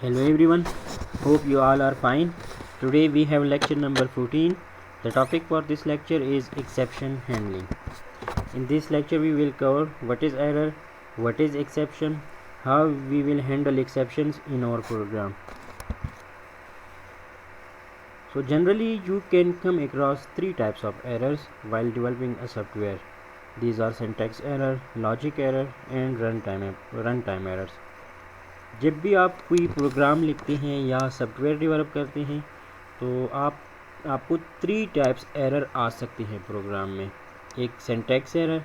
Hello everyone, hope you all are fine. Today we have lecture number 14. The topic for this lecture is exception handling. In this lecture we will cover what is error, what is exception, how we will handle exceptions in our program. So generally you can come across three types of errors while developing a software. These are syntax error, logic error and runtime errors. जब भी आप कोई programme लिखते हैं या software develop करते हैं तो आपको थ्री टाइप्स एरर आ सकती हैं प्रोग्राम में। एक सिंटैक्स एरर,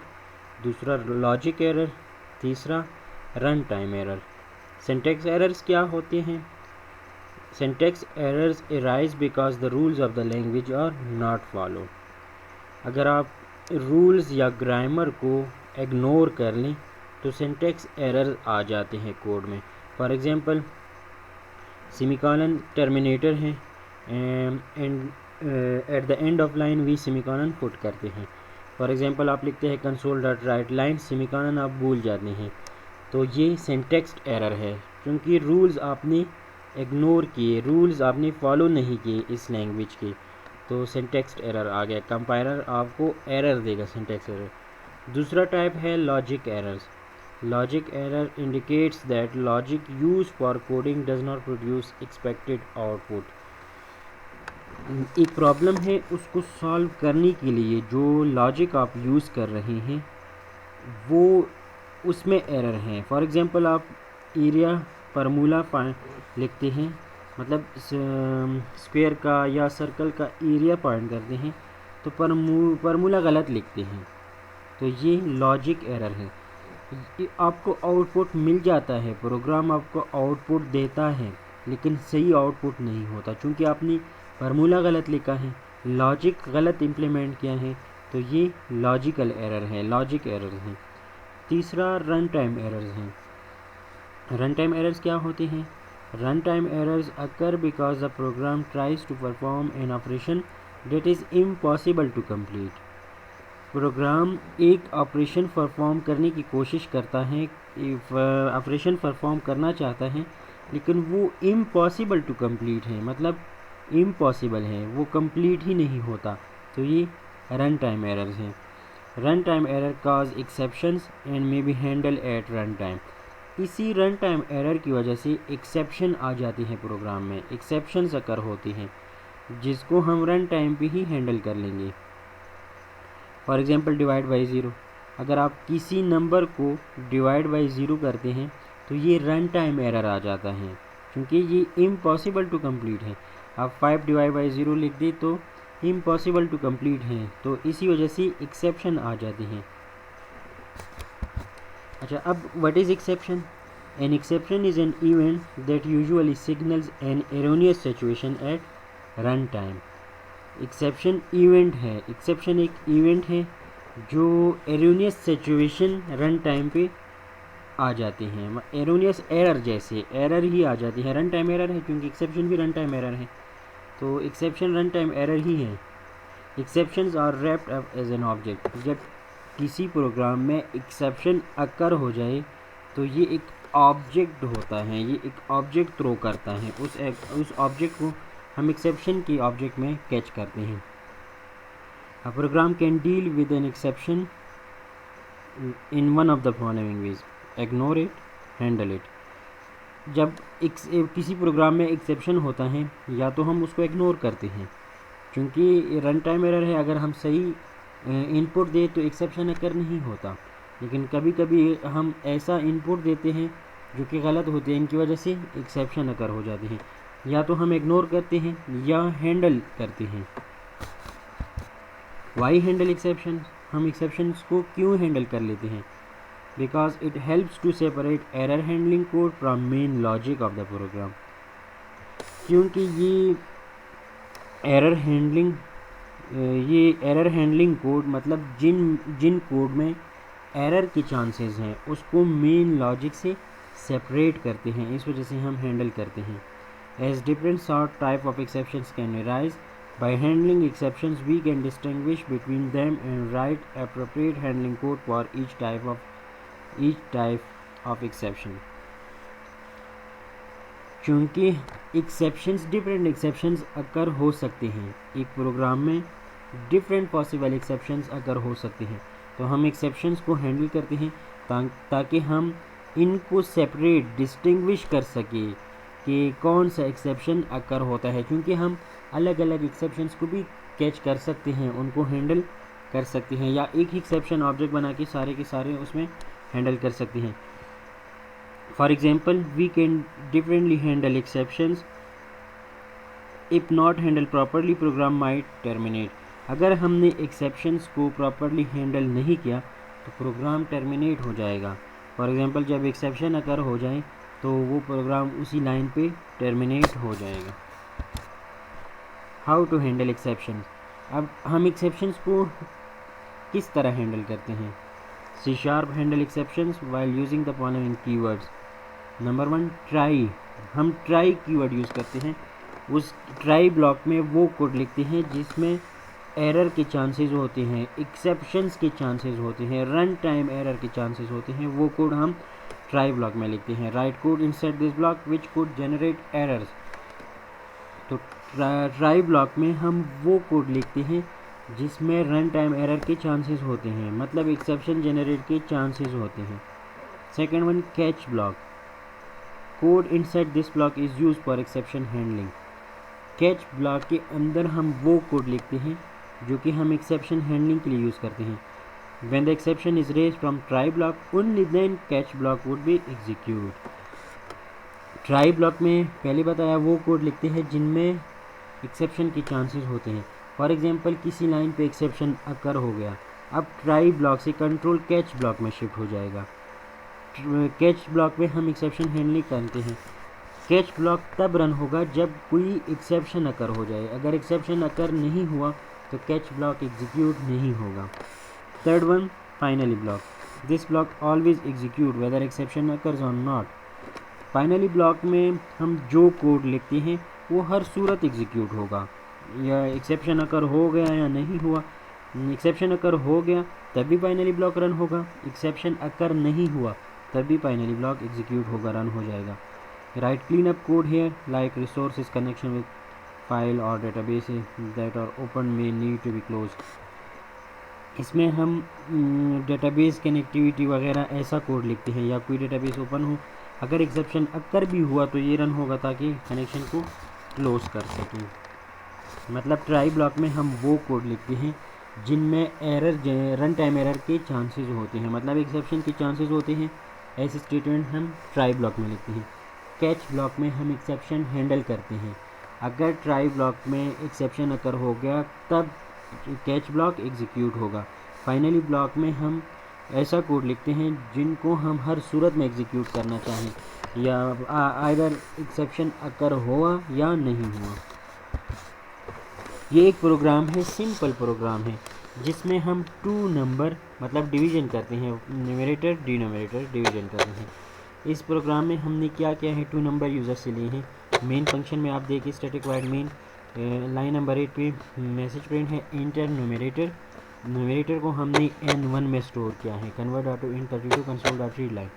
दूसरा लॉजिक एरर, तीसरा run time error. Syntax errors क्या होते हैं? Syntax errors arise because the rules of the language are not follow. अगर आप रूल्स या ग्रामर को इग्नोर कर लें तो सिंटैक्स एरर आ जाते हैं कोड में। फॉर एग्जांपल सेमीकोलन टर्मिनेटर है and at the end of line we semicolon put करते हैं। फॉर एग्जांपल आप लिखते हैं console dot write line, semicolon आप भूल जाते हैं, तो ये सिंटैक्स एरर है क्योंकि रूल्स आपने इग्नोर किए, रूल्स आपने फॉलो नहीं किए इस लैंग्वेज के, तो सिंटैक्स एरर आ गया। कंपाइलर आपको एरर देगा सिंटैक्स एरर। दूसरा टाइप है logic errors. Logic error indicates that logic used for coding does not produce expected output. एक प्रॉब्लम है, उसको सॉल्व करने के लिए जो लॉजिक आप यूज़ कर रहे हैं वो उसमें एरर है। फॉर एग्जांपल आप एरिया फार्मूला लिखते हैं, मतलब स्क्वायर का या सर्कल का एरिया पॉइंट करते हैं तो फार्मूला गलत लिखते हैं, तो ये लॉजिक एरर है। आपको आउटपुट मिल जाता है, प्रोग्राम आपको आउटपुट देता है लेकिन सही आउटपुट नहीं होता क्योंकि आपने फार्मूला गलत लिखा है, लॉजिक गलत इम्प्लीमेंट किया है, तो ये लॉजिकल एरर है, लॉजिक एरर है। तीसरा रन टाइम एरर्स हैं। रन टाइम एरर्स क्या होते हैं? Run time errors occur because the program tries to perform an operation that is impossible to complete. Program एक ऑपरेशन परफॉर्म करने की कोशिश करता है, ऑपरेशन परफॉर्म करना चाहता है लेकिन वो इम्पॉसिबल टू कंप्लीट है, मतलब इम्पॉसिबल है, वो कंप्लीट ही नहीं होता, तो ये रन टाइम एरर्स हैं। Run time error cause exceptions and may be handle at run time. इसी रन टाइम एरर की वजह से एक्सेप्शन आ जाती है प्रोग्राम में, एक्सेप्शंस अकर होती हैं जिसको हम रन टाइम पे ही हैंडल कर लेंगे। For example divide by zero, अगर आप किसी नंबर को डिवाइड बाई ज़ीरो करते हैं तो ये रन टाइम एरर आ जाता है क्योंकि ये इम्पॉसिबल टू कंप्लीट है। आप 5 डिवाइड बाई ज़ीरो लिख दें तो इम्पॉसिबल टू कंप्लीट है, तो इसी वजह से एक्सेप्शन आ जाती हैं। अच्छा, अब what is exception? An exception is an event that usually signals an erroneous situation at run time. Exception event है, एक्सेप्शन एक इवेंट है जो एरोनियस सिचुएशन रन टाइम पे आ जाते हैं, एरोनियस एरर जैसे एरर ही आ जाती है। रन टाइम एरर है क्योंकि एक्सेप्शन भी रन टाइम एरर है, तो एक्सेप्शन रन टाइम एरर ही है। Exceptions are wrapped up as an object. जब किसी प्रोग्राम में एक्सेप्शन अकर हो जाए तो ये एक ऑब्जेक्ट होता है, ये एक ऑब्जेक्ट थ्रो करता है, उस ऑब्जेक्ट को हम एक्सेप्शन की ऑब्जेक्ट में कैच करते हैं। A program can deal with an exception in one of the following ways: ignore it, handle it. जब किसी प्रोग्राम में एक्सेप्शन होता है या तो हम उसको इग्नोर करते हैं क्योंकि रन टाइम एरर है, अगर हम सही इनपुट दें तो एक्सेप्शन अकर नहीं होता, लेकिन कभी कभी हम ऐसा इनपुट देते हैं जो कि गलत होते हैं, इनकी वजह से एक्सेप्शन अकर हो जाते हैं। या तो हम इग्नोर करते हैं या हैंडल करते हैं। Why handle exception? हम एक्सेप्शंस को क्यों हैंडल कर लेते हैं? Because it helps to separate error handling code from main logic of the program. क्योंकि ये एरर हैंडलिंग कोड, मतलब जिन कोड में एरर के चांसेस हैं उसको मेन लॉजिक से सेपरेट करते हैं, इस वजह से हम हैंडल करते हैं। As different sort type of exceptions can arise, by handling exceptions we can distinguish between them and write appropriate handling code for each type of exception. क्योंकि डिफरेंट एक्सेप्शंस अकर हो सकते हैं, एक प्रोग्राम में डिफरेंट पॉसिबल एक्सेप्शंस अगर हो सकते हैं, तो हम एक्सेप्शंस को हैंडल करते हैं ताकि हम इनको सेपरेट डिस्टिंग्विश कर सके कि कौन सा एक्सेप्शन अकर होता है, क्योंकि हम अलग अलग एक्सेप्शंस को भी कैच कर सकते हैं, उनको हैंडल कर सकते हैं, या एक ही एक्सेप्शन ऑब्जेक्ट बना के सारे उसमें हैंडल कर सकते हैं। For example, we can differently handle exceptions, if not handle properly program might terminate. अगर हमने एक्सेप्शंस को प्रॉपरली हैंडल नहीं किया तो प्रोग्राम टर्मिनेट हो जाएगा। फॉर एग्जांपल, जब एक्सेप्शन अकर हो जाए तो वो प्रोग्राम उसी लाइन पे टर्मिनेट हो जाएगा। How to handle exceptions. अब हम एक्सेप्शंस को किस तरह हैंडल करते हैं? C# handle exceptions while using the following keywords. Number 1, try. हम ट्राई कीवर्ड यूज़ करते हैं। उस ट्राई ब्लॉक में वो कोड लिखते हैं जिसमें एरर के चांसेस होते हैं, एक्सेप्शंस के चांसेस होते हैं, रन टाइम एरर के चांसेस होते हैं, वो कोड हम ट्राई ब्लॉक में लिखते हैं। Right code inside this block which code generate errors. तो ट्राई ब्लॉक में हम वो कोड लिखते हैं जिसमें रन टाइम एरर के चांसेस होते हैं, मतलब एक्सेप्शन जनरेट के चांसेस होते हैं। Second one, catch block. Code inside this block is use for exception handling. Catch block के अंदर हम वो कोड लिखते हैं जो कि हम एक्सेप्शन हैंडलिंग के लिए यूज़ करते हैं। When the exception is raised from try block, only then catch block would be execute. Try block में पहले बताया वो कोड लिखते हैं जिनमें एक्सेप्शन के चांसेस होते हैं। फॉर एग्जांपल, किसी लाइन पे एक्सेप्शन अकर हो गया, अब ट्राई ब्लॉक से कंट्रोल कैच ब्लॉक में शिफ्ट हो जाएगा। कैच ब्लॉक में हम एक्सेप्शन हैंडलिंग करते हैं। कैच ब्लॉक तब रन होगा जब कोई एक्सेप्शन अकर हो जाए। अगर एक्सेप्शन अकर नहीं हुआ तो कैच ब्लॉक एग्जीक्यूट नहीं होगा। Third one, finally block. This block always execute whether exception occurs और नॉट। फाइनली ब्लॉक में हम जो कोड लिखते हैं वो हर सूरत एग्जीक्यूट होगा, या एक्सेप्शन अकर हो गया या नहीं हुआ। एक्सेप्शन अकर हो गया तभी फाइनली ब्लॉक रन होगा, एक्सेप्शन अकर नहीं हुआ तभी फाइनली ब्लॉक एग्जीक्यूट होगा, रन हो जाएगा। Write clean up code here like resources connection with file और डेटाबेस दैट आर ओपन में नीड टू बी क्लोज। इसमें हम डेटाबेस कनेक्टिविटी वगैरह ऐसा कोड लिखते हैं, या कोई डेटाबेस ओपन हो, अगर एक्सेप्शन अकर भी हुआ तो ये रन होगा ताकि कनेक्शन को क्लोज कर सकें। मतलब ट्राई ब्लॉक में हम वो कोड लिखते हैं जिनमें एरर रन टाइम एरर के चांसेस होते हैं, मतलब एक्सेप्शन के चांसेस होते हैं। ऐसे स्टेटमेंट हम ट्राई ब्लॉक में लिखते हैं। कैच ब्लॉक में हम एक्सेप्शन हैंडल करते हैं। अगर ट्राई ब्लॉक में एक्सेप्शन अकर हो गया तब कैच ब्लॉक एग्जीक्यूट होगा। फाइनली ब्लॉक में हम ऐसा कोड लिखते हैं जिनको हम हर सूरत में एग्जीक्यूट करना चाहें, या आइदर एक्सेप्शन अकर हुआ या नहीं हुआ। ये एक प्रोग्राम है, सिंपल प्रोग्राम है, जिसमें हम 2 नंबर मतलब डिवीज़न करते हैं, न्यूमरेटर डिनोमिनेटर डिवीज़न करते हैं। इस प्रोग्राम में हमने क्या किया है, 2 नंबर यूज़र से लिए हैं। मेन फंक्शन में आप देखिए static void main, line number 8 पे मैसेज प्रिंट है इंटर न्यूमरेटर। न्यूमरेटर को हमने n1 में स्टोर किया है, convert dot to int 32 console dot read line.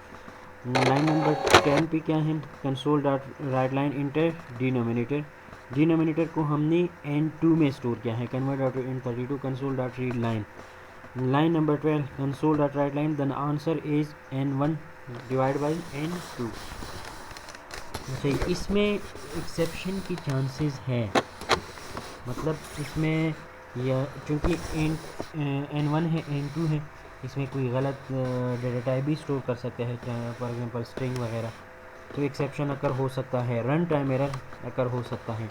Line number 10 पे क्या है, console dot write line inter denominator. Denominator को हमने n2 में स्टोर किया है, convert dot to int 32 console dot read line. Line number 12 console dot write line, the answer is n1 divide by n2। अच्छा, इसमें एक्सेप्शन की chances है, मतलब इसमें या चूँकि n1 है n2 है, इसमें कोई गलत डेटा टाइप भी स्टोर कर सकते हैं, फॉर एग्जांपल स्ट्रिंग वगैरह, तो एक्सेप्शन अकर हो सकता है, रन टाइम एरर अकर हो सकता है,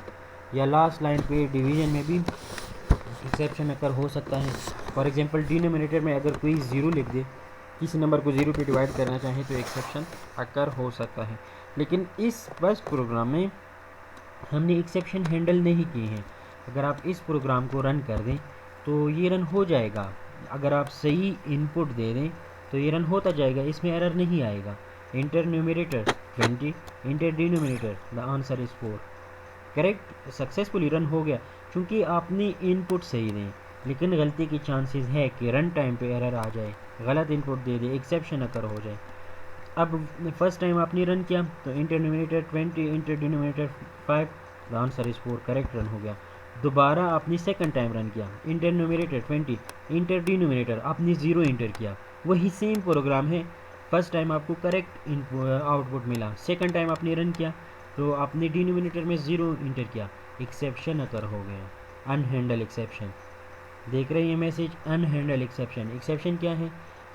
या लास्ट लाइन पे डिवीजन में भी एक्सेप्शन अकर हो सकता है। फॉर एग्जांपल डिनोमिनेटर में अगर कोई 0 लिख दे, किसी नंबर को 0 पे डिवाइड करना चाहे तो एक्सेप्शन अकर हो सकता है। लेकिन इस बस प्रोग्राम में हमने एक्सेप्शन हैंडल नहीं किए हैं। अगर आप इस प्रोग्राम को रन कर दें तो ये रन हो जाएगा, अगर आप सही इनपुट दे दें तो ये रन होता जाएगा, इसमें एरर नहीं आएगा। Inter numerator 20, enter denominator the answer is 4, correct, successfully run हो गया क्योंकि आपने इनपुट सही दें। लेकिन गलती की चांसेस है कि रन टाइम पे एरर आ जाए, गलत इनपुट दे दे, एक्सेप्शन अकर हो जाए। अब फर्स्ट टाइम आपने रन किया तो inter numerator 20 enter denominator 5, the answer is 4, correct run हो गया। दोबारा आपने सेकंड टाइम रन किया, इंटर न्यूमरेटर 20 इंटर डिनोमिनेटर आपने 0 इंटर किया, वही सेम प्रोग्राम है। फर्स्ट टाइम आपको करेक्ट आउटपुट मिला, सेकंड टाइम आपने रन किया तो आपने डिनोमिनेटर में 0 इंटर किया, एक्सेप्शन अकर हो गया, अनहैंडल एक्सेप्शन। देख रहे हैं मैसेज, अनहैंडल एक्सेप्शन। एक्सेप्शन क्या है?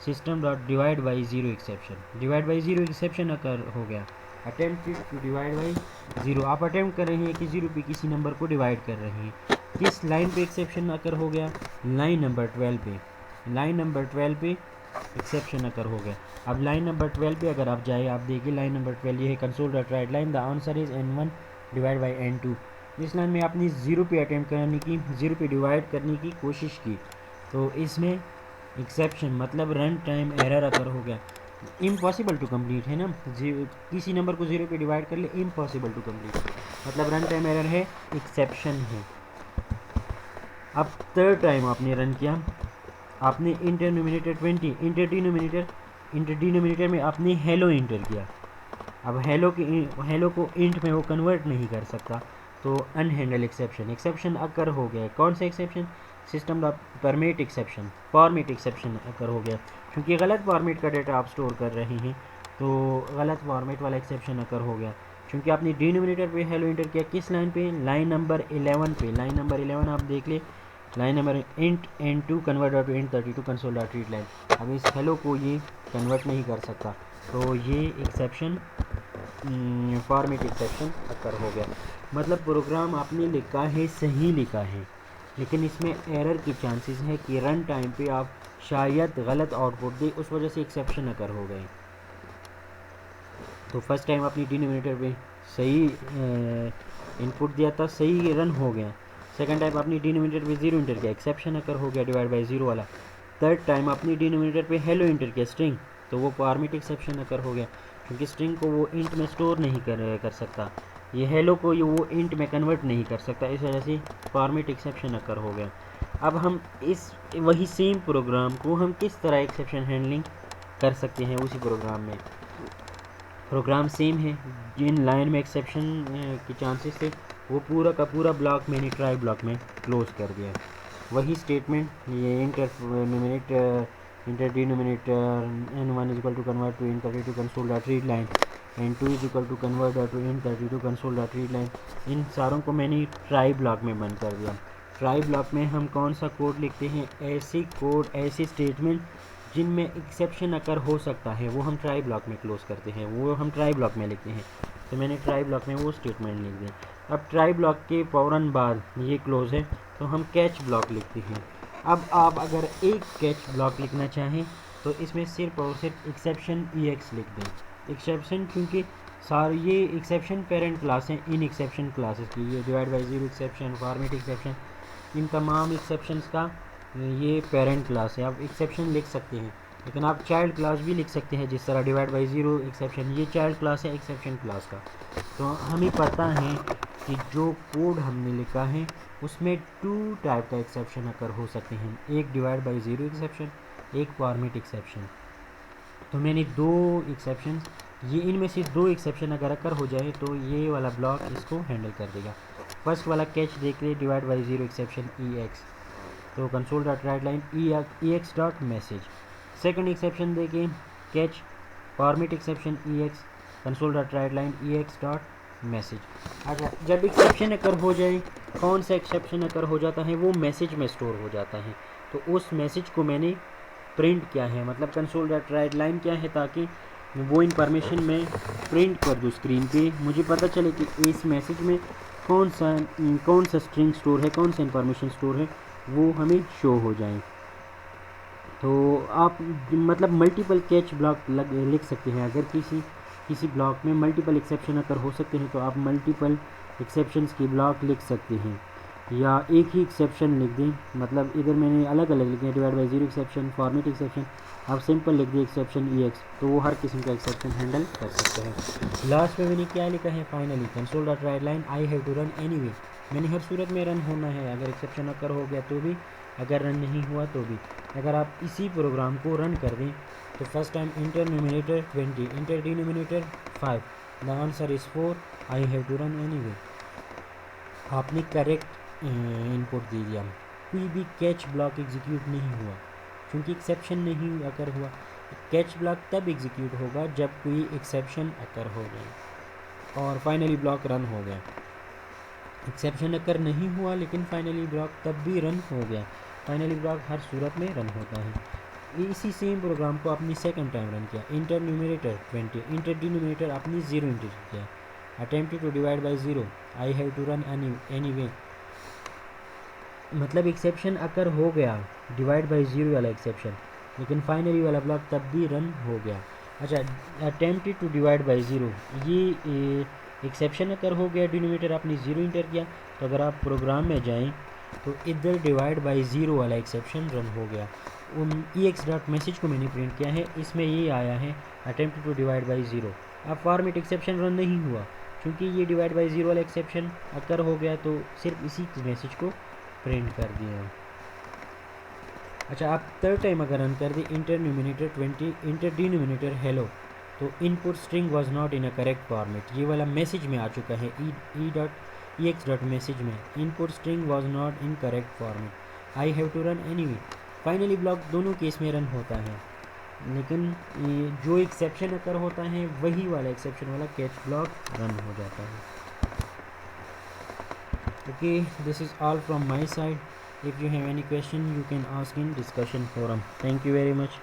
System dot divide by zero exception, divide by zero exception occur हो गया, attempted to divide by zero. आप अटेम्प्ट कर रहे हैं कि 0 पे किसी नंबर को डिवाइड कर रहे हैं। किस लाइन पे एक्सेप्शन अकर हो गया? लाइन नंबर 12 पे, लाइन नंबर 12 पे एक्सेप्शन अकर हो गया। अब लाइन नंबर 12 पे अगर आप जाए, आप देखिए लाइन नंबर 12 ये है, console dot write line the answer is n1 divide by n2। इस लाइन में आपने 0 पे अटेम्प्ट करने की, 0 पे डिवाइड करने की कोशिश की, तो इसमें एक्सेप्शन मतलब रन टाइम एरर अकर हो गया। इम्पॉसिबल टू कंप्लीट है ना, किसी नंबर को 0 पे डिवाइड कर ले, इम्पॉसिबल टू कंप्लीट, मतलब रन टाइम एरर है, एक्सेप्शन है। अब थर्ड टाइम आपने रन किया, आपने इंटर न्यूमिनेटर 20 इंटर डिनोमिनेटर में आपने हेलो इंटर किया। अब हेलो को इंट में वो कन्वर्ट नहीं कर सकता, तो अनहैंडल एक्सेप्शन, एक्सेप्शन अकर हो गया। कौन सा exception? System dot permit exception, format exception occur हो गया, क्योंकि गलत फॉर्मेट का डेटा आप स्टोर कर रहे हैं, तो गलत फॉर्मेट वाला एक्सेप्शन अकर हो गया, क्योंकि आपने डिनोमिनेटर पे हेलो इंटर किया। किस लाइन पे? लाइन नंबर 11 पे। लाइन नंबर 11 आप देख ले, line number int n2 convert to int 32 console dot read line. अब इस हेलो को ये कन्वर्ट नहीं कर सकता, तो ये एक्सेप्शन फॉर्मेट एक्सेप्शन अकर हो गया। मतलब प्रोग्राम आपने लिखा है, सही लिखा है, लेकिन इसमें एरर की चांसेस है कि रन टाइम पे आप शायद गलत आउटपुट दे, उस वजह से एक्सेप्शन अकर हो गए। तो फर्स्ट टाइम आपने डिनोमिनेटर पे सही इनपुट दिया था, सही रन हो गया। सेकंड टाइम आपने डिनोमिनेटर पे 0 इंटर किया, एक्सेप्शन अकर हो गया डिवाइड बाई 0 वाला। थर्ड टाइम आपने डिनोमिनेटर पे हेलो इंटर किया स्ट्रिंग, तो वो फॉर्मेट एक्सेप्शन अकर हो गया, क्योंकि स्ट्रिंग को वो इंट में स्टोर नहीं कर सकता, ये हेलो को ये वो इंट में कन्वर्ट नहीं कर सकता, इस वजह से फॉर्मेट एक्सेप्शन अकर हो गया। अब हम इस वही सेम प्रोग्राम को हम किस तरह एक्सेप्शन हैंडलिंग कर सकते हैं उसी प्रोग्राम में। प्रोग्राम सेम है, जिन लाइन में एक्सेप्शन के चांसेस थे वो पूरा का पूरा ब्लॉक मैंने ट्राई ब्लॉक में क्लोज कर दिया। वही स्टेटमेंट, ये enter denominator n1 is equal to convert to int 32 console dot read line, n2 is equal to convert to int 32 console dot read line, इन सारों को मैंने ट्राई ब्लॉक में बंद कर दिया। ट्राई ब्लॉक में हम कौन सा कोड लिखते हैं? ऐसी कोड, ऐसी स्टेटमेंट जिनमें एक्सेप्शन अकर हो सकता है, वो हम ट्राई ब्लॉक में क्लोज करते हैं, वो हम ट्राई ब्लॉक में लिखते हैं। तो मैंने ट्राई ब्लॉक में वो स्टेटमेंट लिख दी। अब ट्राई ब्लॉक के फ़ौरन बाद ये क्लोज है, तो हम कैच ब्लॉक लिखते हैं। अब आप अगर एक कैच ब्लॉक लिखना चाहें तो इसमें सिर्फ और सिर्फ एक्सेप्शन EX लिख दें। एक्सेप्शन, क्योंकि सारे ये एक्सेप्शन पेरेंट क्लास हैं इन एक्सेप्शन क्लासेस की, ये divide by zero exception, format exception, इन तमाम एक्सेप्शंस का ये पेरेंट क्लास है। आप एक्सेप्शन लिख सकते हैं, लेकिन आप चाइल्ड क्लास भी लिख सकते हैं, जिस तरह डिवाइड बाई ज़ीरो एक्सेप्शन, ये चाइल्ड क्लास है एक्सेप्शन क्लास का। तो हमें पता है कि जो कोड हमने लिखा है उसमें 2 टाइप का एक्सेप्शन अकर हो सकते हैं, एक डिवाइड बाई ज़ीरो एक्सेप्शन, एक फॉर्मेट एक्सेप्शन। तो मैंने 2 एक्सेप्शन, ये इनमें से 2 एक्सेप्शन अगर अकर हो जाए तो ये वाला ब्लॉक इसको हैंडल कर देगा। फर्स्ट वाला कैच देख ले, divide by zero exception EX, तो console dot write line EX dot message. Second exception देखें, catch format exception EX, console dot write line EX dot message. अच्छा, जब एक्सेप्शन अकर हो जाए, कौन सा एक्सेप्शन अकर हो जाता है? वो मैसेज में स्टोर हो जाता है, तो उस मैसेज को मैंने प्रिंट किया है, मतलब कंसोल डॉट राइट लाइन क्या है, ताकि वो इन्फॉर्मेशन मैं प्रिंट कर दूँ स्क्रीन पे, मुझे पता चले कि इस मैसेज में कौन सा स्ट्रिंग स्टोर है, कौन सा इन्फॉर्मेशन स्टोर है, वो हमें शो हो जाए। तो आप मतलब मल्टीपल कैच ब्लॉक लिख सकते हैं। अगर किसी ब्लॉक में मल्टीपल एक्सेप्शन अगर हो सकते हैं तो आप मल्टीपल एक्सेप्शंस की ब्लॉक लिख सकते हैं, या एक ही एक्सेप्शन लिख दें। मतलब इधर मैंने अलग अलग लिखे हैं, divide by zero exception, format exception, आप सिंपल लिख दिए एक्सेप्शन EX, तो वो हर किस्म का एक्सेप्शन हैंडल कर सकते हैं। लास्ट में मैंने क्या लिखा है? Finally console dot write line I have to run anyway, मैंने हर सूरत में रन होना है, अगर एक्सेप्शन अकर हो गया तो भी, अगर रन नहीं हुआ तो भी। अगर आप इसी प्रोग्राम को रन कर दें तो first time enter numerator 20, enter denominator 5, the answer is 4, I have to run anyway. आपने करेक्ट इनपुट दे दिया। कोई भी कैच ब्लॉक एग्जीक्यूट नहीं हुआ क्योंकि एक्सेप्शन नहीं अकर हुआ। कैच ब्लॉक तब एग्जीक्यूट होगा जब कोई एक्सेप्शन अकर हो गया और फाइनली ब्लॉक रन हो गया। एक्सेप्शन अकर नहीं हुआ लेकिन फाइनली ब्लॉक तब भी रन हो गया। फाइनली ब्लॉक हर सूरत में रन होता है। इसी सेम प्रोग्राम को आपने सेकंड टाइम रन किया। इंटर न्यूमरेटर 20, इंटर डिनोमिनेटर आपने 0 इंटर किया। Attempted to divide by 0, I have to run anyway. मतलब एक्सेप्शन अकर हो गया, डिवाइड बाय 0 वाला एक्सेप्शन, लेकिन फाइनली वाला ब्लॉक तब भी रन हो गया। अच्छा, अटेम्प्टेड टू डिवाइड बाय 0, ये एक्सेप्शन अकर हो गया, डिनोमिनेटर आपने 0 इंटर किया। तो अगर आप प्रोग्राम में जाएं तो इधर डिवाइड बाय 0 वाला एक्सेप्शन रन हो गया। EX डॉट मैसेज को मैंने प्रिंट किया है, इसमें ये आया है अटेम्प्टेड टू डिवाइड बाय 0। अब फॉर्मेट एक्सेप्शन रन नहीं हुआ क्योंकि ये डिवाइड बाय 0 वाला एक्सेप्शन अकर हो गया, तो सिर्फ इसी मैसेज को प्रिंट कर दिया। अच्छा, आप थर्ड टाइम अगर रन कर दी, enter numerator 20, enter denominator hello, तो input string was not in a correct format, ये वाला मैसेज में आ चुका है। EX डॉट मैसेज में input string was not in correct format, I have to run anyway. Finally block दोनों case में रन होता है, लेकिन ये जो एक्सेप्शन अकर होता है वही वाला एक्सेप्शन वाला कैच ब्लॉक रन हो जाता है। Okay, this is all from my side. If you have any question, you can ask in discussion forum. Thank you very much.